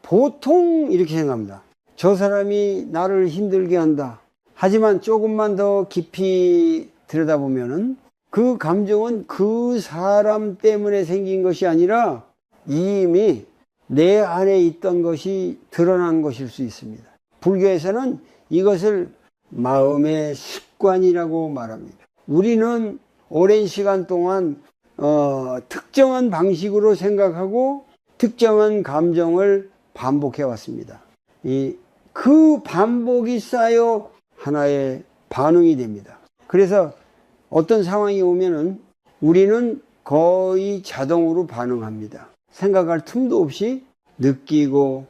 보통 이렇게 생각합니다. 저 사람이 나를 힘들게 한다. 하지만 조금만 더 깊이 들여다보면은 그 감정은 그 사람 때문에 생긴 것이 아니라 이미 내 안에 있던 것이 드러난 것일 수 있습니다. 불교에서는 이것을 마음의 습관이라고 말합니다. 우리는 오랜 시간 동안 특정한 방식으로 생각하고 특정한 감정을 반복해 왔습니다. 그 반복이 쌓여 하나의 반응이 됩니다. 그래서 어떤 상황이 오면은 우리는 거의 자동으로 반응합니다. 생각할 틈도 없이 느끼고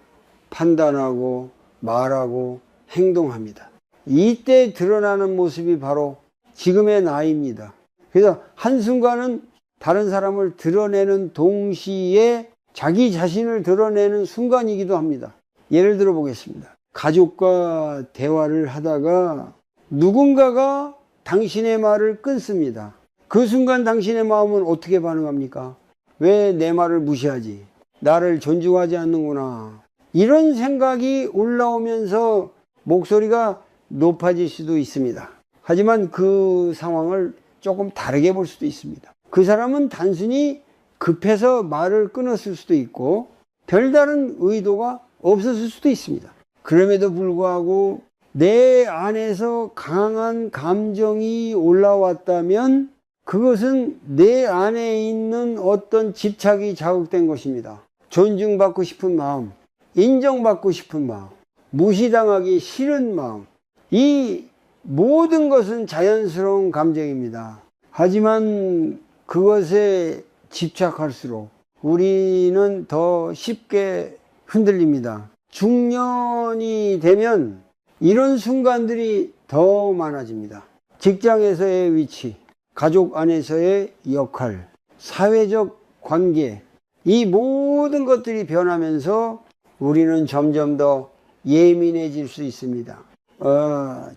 판단하고 말하고 행동합니다. 이때 드러나는 모습이 바로 지금의 나입니다. 그래서 한순간은 다른 사람을 드러내는 동시에 자기 자신을 드러내는 순간이기도 합니다. 예를 들어 보겠습니다. 가족과 대화를 하다가 누군가가 당신의 말을 끊습니다. 그 순간 당신의 마음은 어떻게 반응합니까? 왜 내 말을 무시하지? 나를 존중하지 않는구나. 이런 생각이 올라오면서 목소리가 높아질 수도 있습니다. 하지만 그 상황을 조금 다르게 볼 수도 있습니다. 그 사람은 단순히 급해서 말을 끊었을 수도 있고 별다른 의도가 없었을 수도 있습니다. 그럼에도 불구하고 내 안에서 강한 감정이 올라왔다면 그것은 내 안에 있는 어떤 집착이 자극된 것입니다. 존중받고 싶은 마음, 인정받고 싶은 마음, 무시당하기 싫은 마음, 이 모든 것은 자연스러운 감정입니다. 하지만 그것에 집착할수록 우리는 더 쉽게 흔들립니다. 중년이 되면 이런 순간들이 더 많아집니다. 직장에서의 위치, 가족 안에서의 역할, 사회적 관계, 이 모든 것들이 변하면서 우리는 점점 더 예민해질 수 있습니다.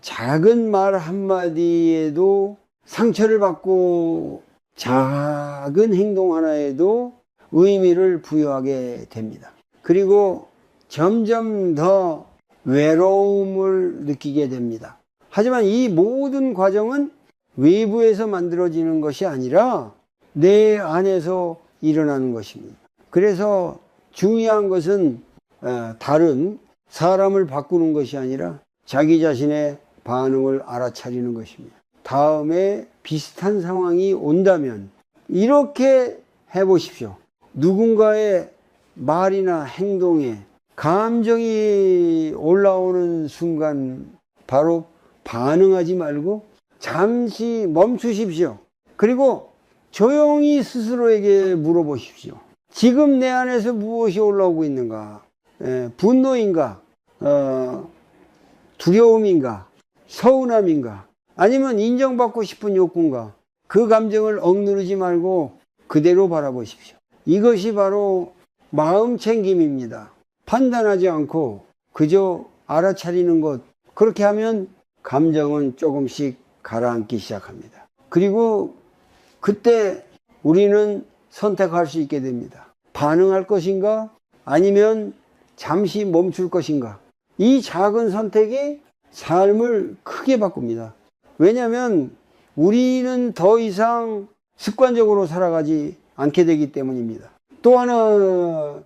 작은 말 한마디에도 상처를 받고 작은 행동 하나에도 의미를 부여하게 됩니다. 그리고 점점 더 외로움을 느끼게 됩니다. 하지만 이 모든 과정은 외부에서 만들어지는 것이 아니라 내 안에서 일어나는 것입니다. 그래서 중요한 것은 다른 사람을 바꾸는 것이 아니라 자기 자신의 반응을 알아차리는 것입니다. 다음에 비슷한 상황이 온다면 이렇게 해보십시오. 누군가의 말이나 행동에 감정이 올라오는 순간 바로 반응하지 말고 잠시 멈추십시오. 그리고 조용히 스스로에게 물어보십시오. 지금 내 안에서 무엇이 올라오고 있는가? 분노인가? 두려움인가? 서운함인가? 아니면 인정받고 싶은 욕구인가? 그 감정을 억누르지 말고 그대로 바라보십시오. 이것이 바로 마음 챙김입니다. 판단하지 않고 그저 알아차리는 것. 그렇게 하면 감정은 조금씩 가라앉기 시작합니다. 그리고 그때 우리는 선택할 수 있게 됩니다. 반응할 것인가? 아니면 잠시 멈출 것인가? 이 작은 선택이 삶을 크게 바꿉니다. 왜냐하면 우리는 더 이상 습관적으로 살아가지 않게 되기 때문입니다. 또 하나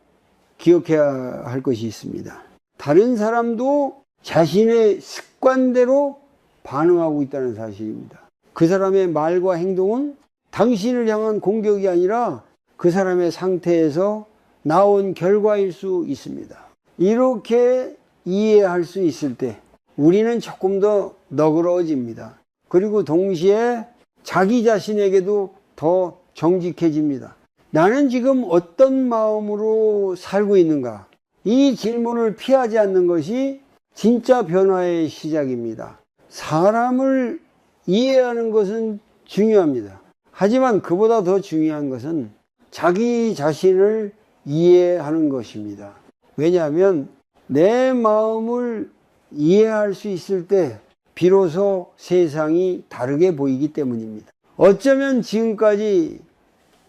기억해야 할 것이 있습니다. 다른 사람도 자신의 습관대로 반응하고 있다는 사실입니다. 그 사람의 말과 행동은 당신을 향한 공격이 아니라 그 사람의 상태에서 나온 결과일 수 있습니다. 이렇게 이해할 수 있을 때 우리는 조금 더 너그러워집니다. 그리고 동시에 자기 자신에게도 더 정직해집니다. 나는 지금 어떤 마음으로 살고 있는가? 이 질문을 피하지 않는 것이 진짜 변화의 시작입니다. 사람을 이해하는 것은 중요합니다. 하지만 그보다 더 중요한 것은 자기 자신을 이해하는 것입니다. 왜냐하면 내 마음을 이해할 수 있을 때 비로소 세상이 다르게 보이기 때문입니다. 어쩌면 지금까지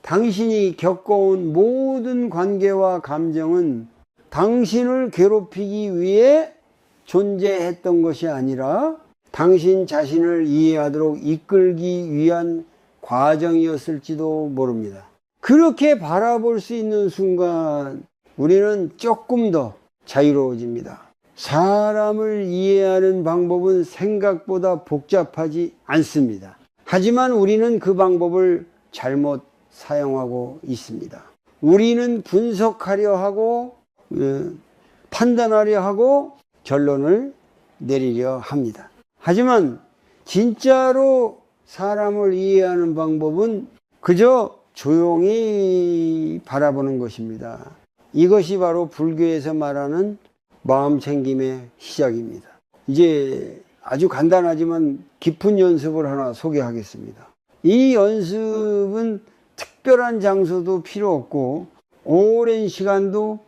당신이 겪어온 모든 관계와 감정은 당신을 괴롭히기 위해 존재했던 것이 아니라 당신 자신을 이해하도록 이끌기 위한 과정이었을지도 모릅니다. 그렇게 바라볼 수 있는 순간 우리는 조금 더 자유로워집니다. 사람을 이해하는 방법은 생각보다 복잡하지 않습니다. 하지만 우리는 그 방법을 잘못 사용하고 있습니다. 우리는 분석하려 하고 판단하려 하고 결론을 내리려 합니다. 하지만 진짜로 사람을 이해하는 방법은 그저 조용히 바라보는 것입니다. 이것이 바로 불교에서 말하는 마음 챙김의 시작입니다. 이제 아주 간단하지만 깊은 연습을 하나 소개하겠습니다. 이 연습은 특별한 장소도 필요 없고 오랜 시간도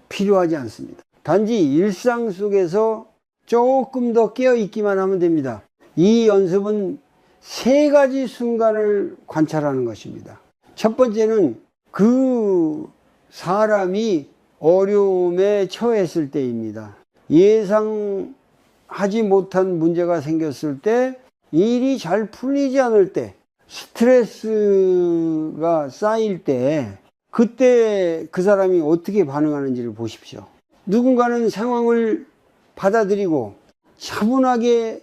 필요하지 않습니다. 단지 일상 속에서 조금 더 깨어 있기만 하면 됩니다. 이 연습은 세 가지 순간을 관찰하는 것입니다. 첫 번째는 그 사람이 어려움에 처했을 때입니다. 예상하지 못한 문제가 생겼을 때, 일이 잘 풀리지 않을 때, 스트레스가 쌓일 때, 그때 그 사람이 어떻게 반응하는지를 보십시오. 누군가는 상황을 받아들이고 차분하게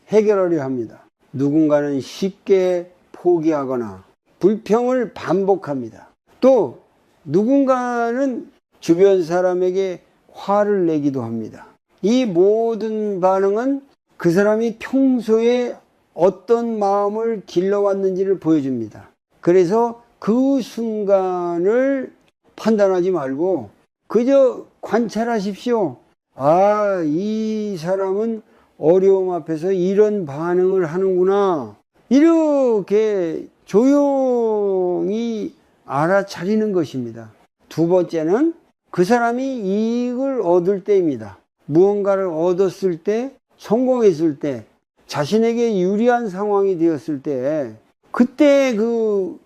해결하려 합니다. 누군가는 쉽게 포기하거나 불평을 반복합니다. 또 누군가는 주변 사람에게 화를 내기도 합니다. 이 모든 반응은 그 사람이 평소에 어떤 마음을 길러왔는지를 보여줍니다. 그래서 그 순간을 판단하지 말고 그저 관찰하십시오. 아, 이 사람은 어려움 앞에서 이런 반응을 하는구나. 이렇게 조용히 알아차리는 것입니다. 두 번째는 그 사람이 이익을 얻을 때입니다. 무언가를 얻었을 때, 성공했을 때, 자신에게 유리한 상황이 되었을 때, 그때 그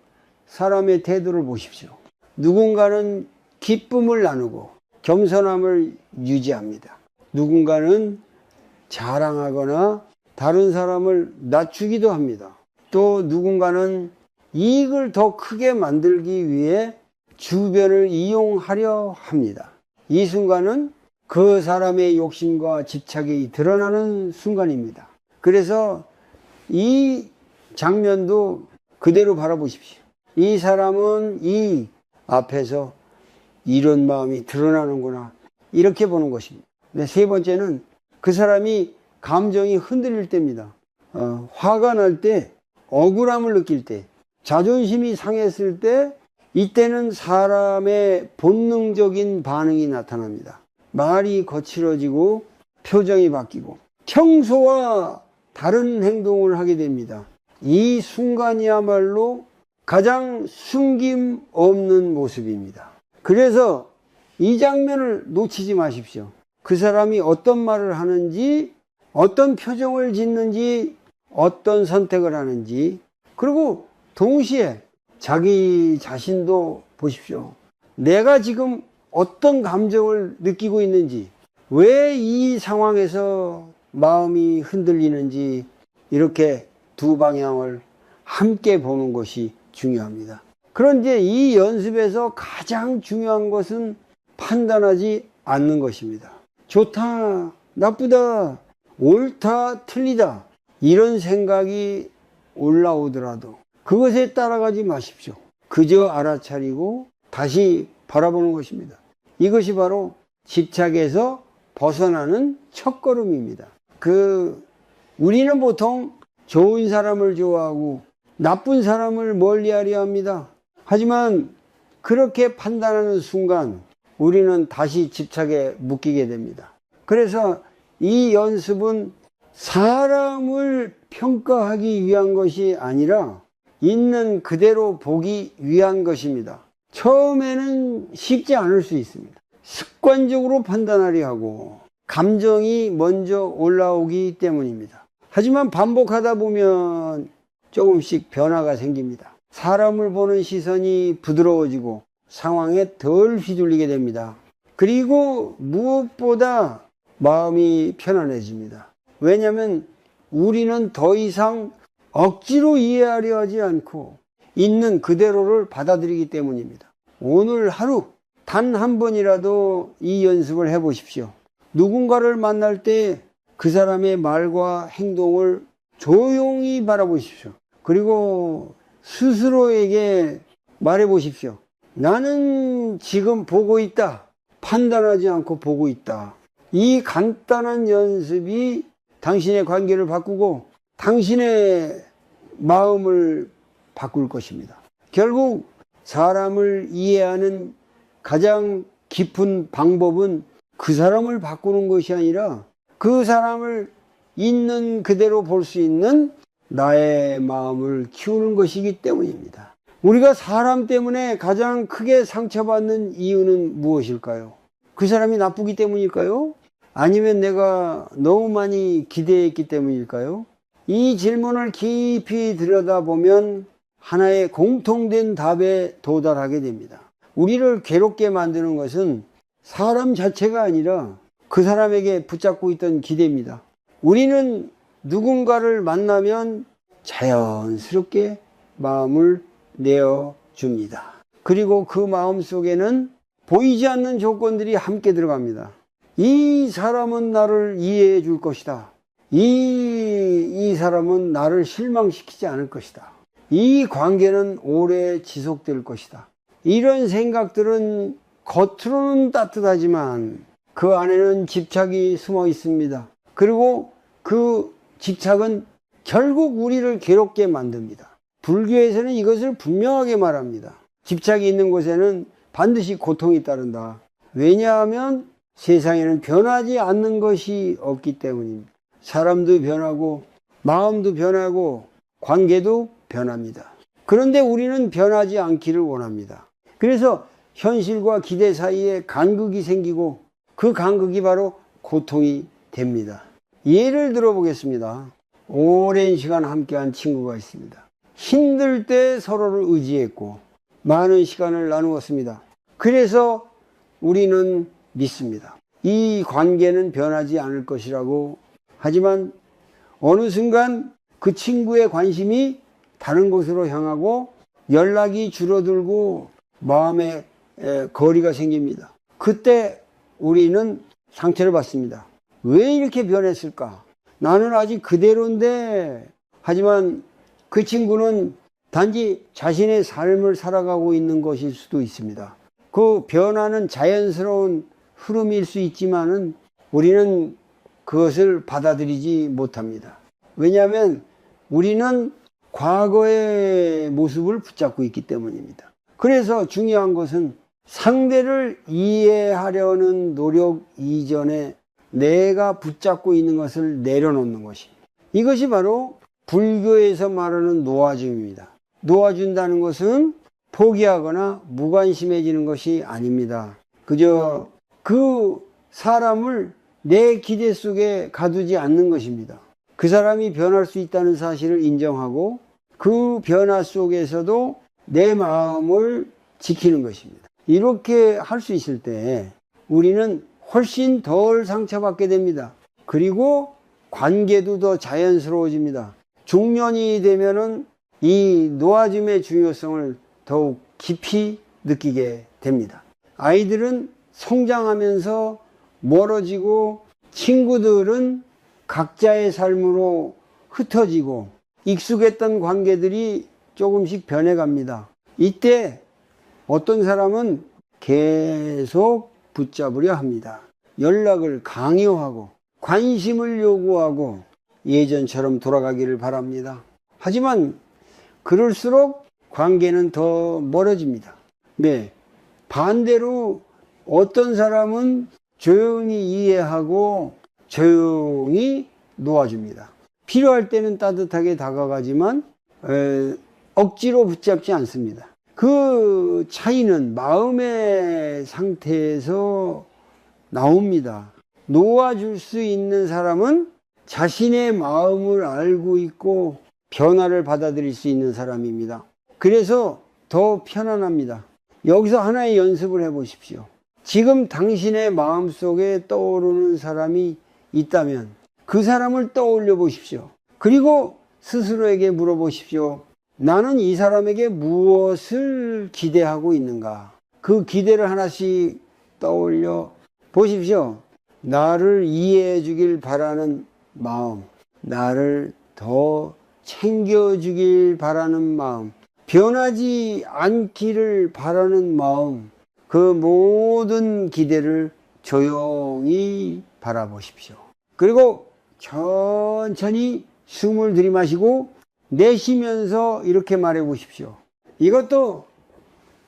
사람의 태도를 보십시오. 누군가는 기쁨을 나누고 겸손함을 유지합니다. 누군가는 자랑하거나 다른 사람을 낮추기도 합니다. 또 누군가는 이익을 더 크게 만들기 위해 주변을 이용하려 합니다. 이 순간은 그 사람의 욕심과 집착이 드러나는 순간입니다. 그래서 이 장면도 그대로 바라보십시오. 이 사람은 이 앞에서 이런 마음이 드러나는구나, 이렇게 보는 것입니다. 근데 세 번째는 그 사람이 감정이 흔들릴 때입니다. 화가 날 때, 억울함을 느낄 때, 자존심이 상했을 때, 이때는 사람의 본능적인 반응이 나타납니다. 말이 거칠어지고 표정이 바뀌고 평소와 다른 행동을 하게 됩니다. 이 순간이야말로 가장 숨김 없는 모습입니다. 그래서 이 장면을 놓치지 마십시오. 그 사람이 어떤 말을 하는지, 어떤 표정을 짓는지, 어떤 선택을 하는지, 그리고 동시에 자기 자신도 보십시오. 내가 지금 어떤 감정을 느끼고 있는지, 왜 이 상황에서 마음이 흔들리는지, 이렇게 두 방향을 함께 보는 것이 중요합니다. 그런데 이 연습에서 가장 중요한 것은 판단하지 않는 것입니다. 좋다, 나쁘다, 옳다, 틀리다, 이런 생각이 올라오더라도 그것에 따라가지 마십시오. 그저 알아차리고 다시 바라보는 것입니다. 이것이 바로 집착에서 벗어나는 첫걸음입니다. 우리는 보통 좋은 사람을 좋아하고 나쁜 사람을 멀리하려 합니다. 하지만 그렇게 판단하는 순간 우리는 다시 집착에 묶이게 됩니다. 그래서 이 연습은 사람을 평가하기 위한 것이 아니라 있는 그대로 보기 위한 것입니다. 처음에는 쉽지 않을 수 있습니다. 습관적으로 판단하려 하고 감정이 먼저 올라오기 때문입니다. 하지만 반복하다 보면 조금씩 변화가 생깁니다. 사람을 보는 시선이 부드러워지고 상황에 덜 휘둘리게 됩니다. 그리고 무엇보다 마음이 편안해집니다. 왜냐하면 우리는 더 이상 억지로 이해하려 하지 않고 있는 그대로를 받아들이기 때문입니다. 오늘 하루 단 한 번이라도 이 연습을 해보십시오. 누군가를 만날 때 그 사람의 말과 행동을 조용히 바라보십시오. 그리고 스스로에게 말해보십시오. 나는 지금 보고 있다. 판단하지 않고 보고 있다. 이 간단한 연습이 당신의 관계를 바꾸고 당신의 마음을 바꿀 것입니다. 결국 사람을 이해하는 가장 깊은 방법은 그 사람을 바꾸는 것이 아니라 그 사람을 있는 그대로 볼 수 있는 나의 마음을 키우는 것이기 때문입니다. 우리가 사람 때문에 가장 크게 상처받는 이유는 무엇일까요? 그 사람이 나쁘기 때문일까요? 아니면 내가 너무 많이 기대했기 때문일까요? 이 질문을 깊이 들여다보면 하나의 공통된 답에 도달하게 됩니다. 우리를 괴롭게 만드는 것은 사람 자체가 아니라 그 사람에게 붙잡고 있던 기대입니다. 우리는 누군가를 만나면 자연스럽게 마음을 내어줍니다. 그리고 그 마음 속에는 보이지 않는 조건들이 함께 들어갑니다. 이 사람은 나를 이해해 줄 것이다. 이 사람은 나를 실망시키지 않을 것이다. 이 관계는 오래 지속될 것이다. 이런 생각들은 겉으로는 따뜻하지만 그 안에는 집착이 숨어 있습니다. 그리고 그 집착은 결국 우리를 괴롭게 만듭니다. 불교에서는 이것을 분명하게 말합니다. 집착이 있는 곳에는 반드시 고통이 따른다. 왜냐하면 세상에는 변하지 않는 것이 없기 때문입니다. 사람도 변하고 마음도 변하고 관계도 변합니다. 그런데 우리는 변하지 않기를 원합니다. 그래서 현실과 기대 사이에 간극이 생기고 그 간극이 바로 고통이 됩니다. 예를 들어 보겠습니다. 오랜 시간 함께한 친구가 있습니다. 힘들 때 서로를 의지했고 많은 시간을 나누었습니다. 그래서 우리는 믿습니다. 이 관계는 변하지 않을 것이라고. 하지만 어느 순간 그 친구의 관심이 다른 곳으로 향하고 연락이 줄어들고 마음에 거리가 생깁니다. 그때 우리는 상처를 받습니다. 왜 이렇게 변했을까? 나는 아직 그대로인데. 하지만 그 친구는 단지 자신의 삶을 살아가고 있는 것일 수도 있습니다. 그 변화는 자연스러운 흐름일 수 있지만은 우리는 그것을 받아들이지 못합니다. 왜냐하면 우리는 과거의 모습을 붙잡고 있기 때문입니다. 그래서 중요한 것은 상대를 이해하려는 노력 이전에 내가 붙잡고 있는 것을 내려놓는 것입니다. 이것이 바로 불교에서 말하는 놓아줌입니다. 놓아준다는 것은 포기하거나 무관심해지는 것이 아닙니다. 그저 그 사람을 내 기대 속에 가두지 않는 것입니다. 그 사람이 변할 수 있다는 사실을 인정하고 그 변화 속에서도 내 마음을 지키는 것입니다. 이렇게 할 수 있을 때 우리는 훨씬 덜 상처받게 됩니다. 그리고 관계도 더 자연스러워집니다. 중년이 되면은 이 놓아줌의 중요성을 더욱 깊이 느끼게 됩니다. 아이들은 성장하면서 멀어지고 친구들은 각자의 삶으로 흩어지고 익숙했던 관계들이 조금씩 변해갑니다. 이때 어떤 사람은 계속 붙잡으려 합니다. 연락을 강요하고 관심을 요구하고 예전처럼 돌아가기를 바랍니다. 하지만 그럴수록 관계는 더 멀어집니다. 네. 반대로 어떤 사람은 조용히 이해하고 조용히 놓아줍니다. 필요할 때는 따뜻하게 다가가지만 억지로 붙잡지 않습니다. 그 차이는 마음의 상태에서 나옵니다. 놓아줄 수 있는 사람은 자신의 마음을 알고 있고 변화를 받아들일 수 있는 사람입니다. 그래서 더 편안합니다. 여기서 하나의 연습을 해보십시오. 지금 당신의 마음속에 떠오르는 사람이 있다면 그 사람을 떠올려 보십시오. 그리고 스스로에게 물어보십시오. 나는 이 사람에게 무엇을 기대하고 있는가? 그 기대를 하나씩 떠올려 보십시오. 나를 이해해 주길 바라는 마음, 나를 더 챙겨주길 바라는 마음, 변하지 않기를 바라는 마음, 그 모든 기대를 조용히 바라보십시오. 그리고 천천히 숨을 들이마시고 내쉬면서 이렇게 말해 보십시오. 이것도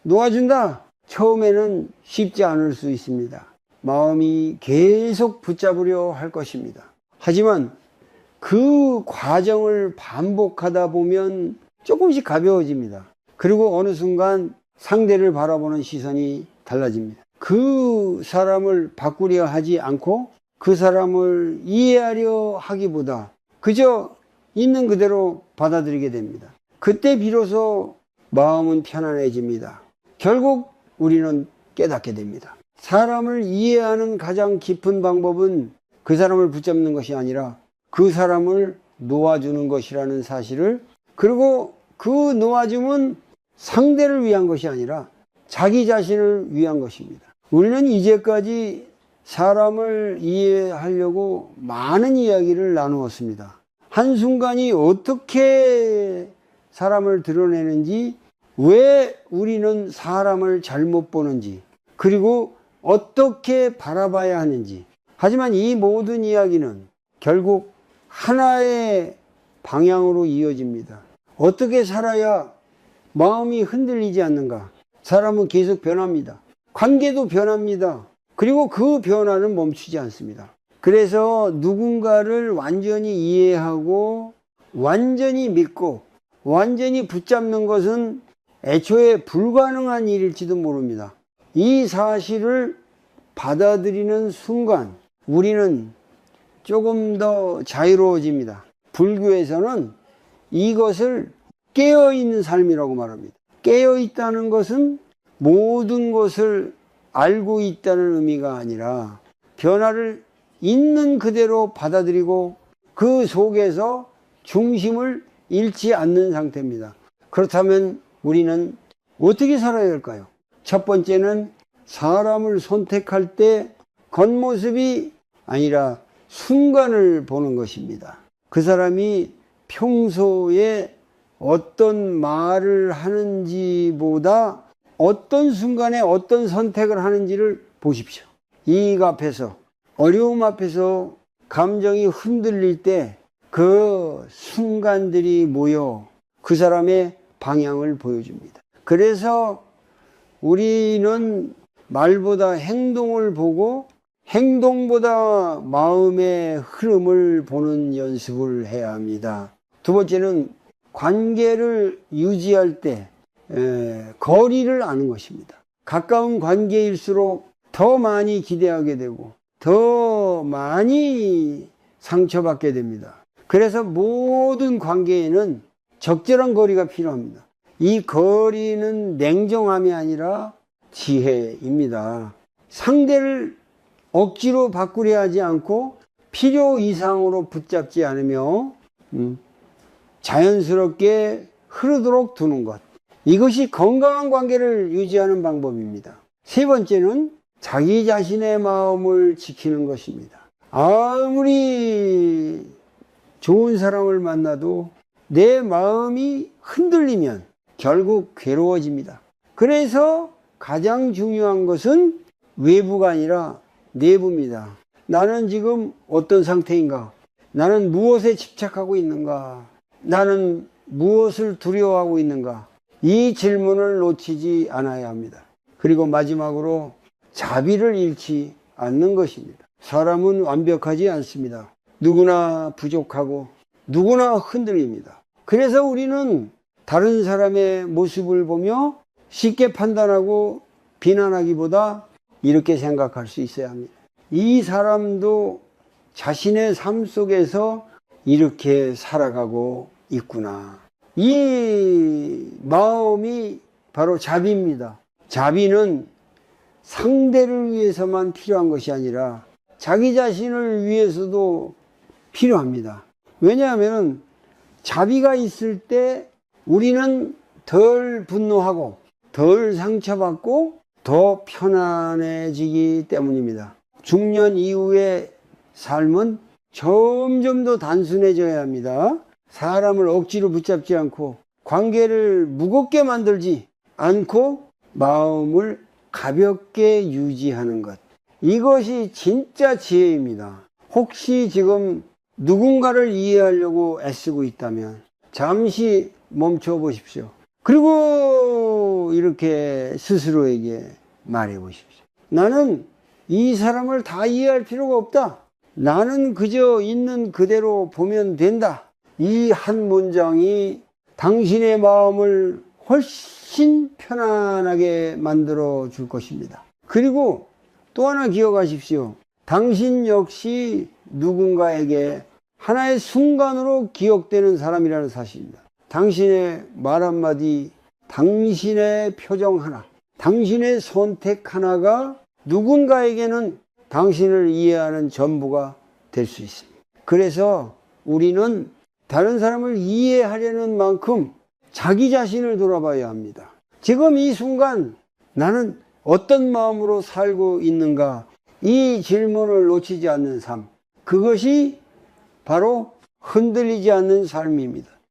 놓아준다. 처음에는 쉽지 않을 수 있습니다. 마음이 계속 붙잡으려 할 것입니다. 하지만 그 과정을 반복하다 보면 조금씩 가벼워집니다. 그리고 어느 순간 상대를 바라보는 시선이 달라집니다. 그 사람을 바꾸려 하지 않고 그 사람을 이해하려 하기보다 그저 있는 그대로 받아들이게 됩니다. 그때 비로소 마음은 편안해집니다. 결국 우리는 깨닫게 됩니다. 사람을 이해하는 가장 깊은 방법은 그 사람을 붙잡는 것이 아니라 그 사람을 놓아주는 것이라는 사실을, 그리고 그 놓아줌은 상대를 위한 것이 아니라 자기 자신을 위한 것입니다. 우리는 이제까지 사람을 이해하려고 많은 이야기를 나누었습니다. 한순간이 어떻게 사람을 드러내는지, 왜 우리는 사람을 잘못 보는지, 그리고 어떻게 바라봐야 하는지. 하지만 이 모든 이야기는 결국 하나의 방향으로 이어집니다. 어떻게 살아야 마음이 흔들리지 않는가? 사람은 계속 변합니다. 관계도 변합니다. 그리고 그 변화는 멈추지 않습니다. 그래서 누군가를 완전히 이해하고 완전히 믿고 완전히 붙잡는 것은 애초에 불가능한 일일지도 모릅니다. 이 사실을 받아들이는 순간 우리는 조금 더 자유로워집니다. 불교에서는 이것을 깨어있는 삶이라고 말합니다. 깨어있다는 것은 모든 것을 알고 있다는 의미가 아니라 변화를 있는 그대로 받아들이고 그 속에서 중심을 잃지 않는 상태입니다. 그렇다면 우리는 어떻게 살아야 할까요? 첫 번째는 사람을 선택할 때 겉모습이 아니라 순간을 보는 것입니다. 그 사람이 평소에 어떤 말을 하는지보다 어떤 순간에 어떤 선택을 하는지를 보십시오. 이익 앞에서, 어려움 앞에서 감정이 흔들릴 때 그 순간들이 모여 그 사람의 방향을 보여줍니다. 그래서 우리는 말보다 행동을 보고 행동보다 마음의 흐름을 보는 연습을 해야 합니다. 두 번째는 관계를 유지할 때 거리를 아는 것입니다. 가까운 관계일수록 더 많이 기대하게 되고 더 많이 상처받게 됩니다. 그래서 모든 관계에는 적절한 거리가 필요합니다. 이 거리는 냉정함이 아니라 지혜입니다. 상대를 억지로 바꾸려 하지 않고 필요 이상으로 붙잡지 않으며 자연스럽게 흐르도록 두는 것. 이것이 건강한 관계를 유지하는 방법입니다. 세 번째는 자기 자신의 마음을 지키는 것입니다. 아무리 좋은 사람을 만나도 내 마음이 흔들리면 결국 괴로워집니다. 그래서 가장 중요한 것은 외부가 아니라 내부입니다. 나는 지금 어떤 상태인가? 나는 무엇에 집착하고 있는가? 나는 무엇을 두려워하고 있는가? 이 질문을 놓치지 않아야 합니다. 그리고 마지막으로 자비를 잃지 않는 것입니다. 사람은 완벽하지 않습니다. 누구나 부족하고 누구나 흔들립니다. 그래서 우리는 다른 사람의 모습을 보며 쉽게 판단하고 비난하기보다 이렇게 생각할 수 있어야 합니다. 이 사람도 자신의 삶 속에서 이렇게 살아가고 있구나. 이 마음이 바로 자비입니다. 자비는 상대를 위해서만 필요한 것이 아니라 자기 자신을 위해서도 필요합니다. 왜냐하면 자비가 있을 때 우리는 덜 분노하고 덜 상처받고 더 편안해지기 때문입니다. 중년 이후의 삶은 점점 더 단순해져야 합니다. 사람을 억지로 붙잡지 않고 관계를 무겁게 만들지 않고 마음을 가볍게 유지하는 것. 이것이 진짜 지혜입니다. 혹시 지금 누군가를 이해하려고 애쓰고 있다면 잠시 멈춰 보십시오. 그리고 이렇게 스스로에게 말해 보십시오. 나는 이 사람을 다 이해할 필요가 없다. 나는 그저 있는 그대로 보면 된다. 이 한 문장이 당신의 마음을 훨씬 편안하게 만들어 줄 것입니다. 그리고 또 하나 기억하십시오. 당신 역시 누군가에게 하나의 순간으로 기억되는 사람이라는 사실입니다. 당신의 말 한마디, 당신의 표정 하나, 당신의 선택 하나가 누군가에게는 당신을 이해하는 전부가 될 수 있습니다. 그래서 우리는 다른 사람을 이해하려는 만큼 자기 자신을 돌아봐야 합니다. 지금 이 순간 나는 어떤 마음으로 살고 있는가? 이 질문을 놓치지 않는 삶. 그것이 바로 흔들리지 않는 삶입니다.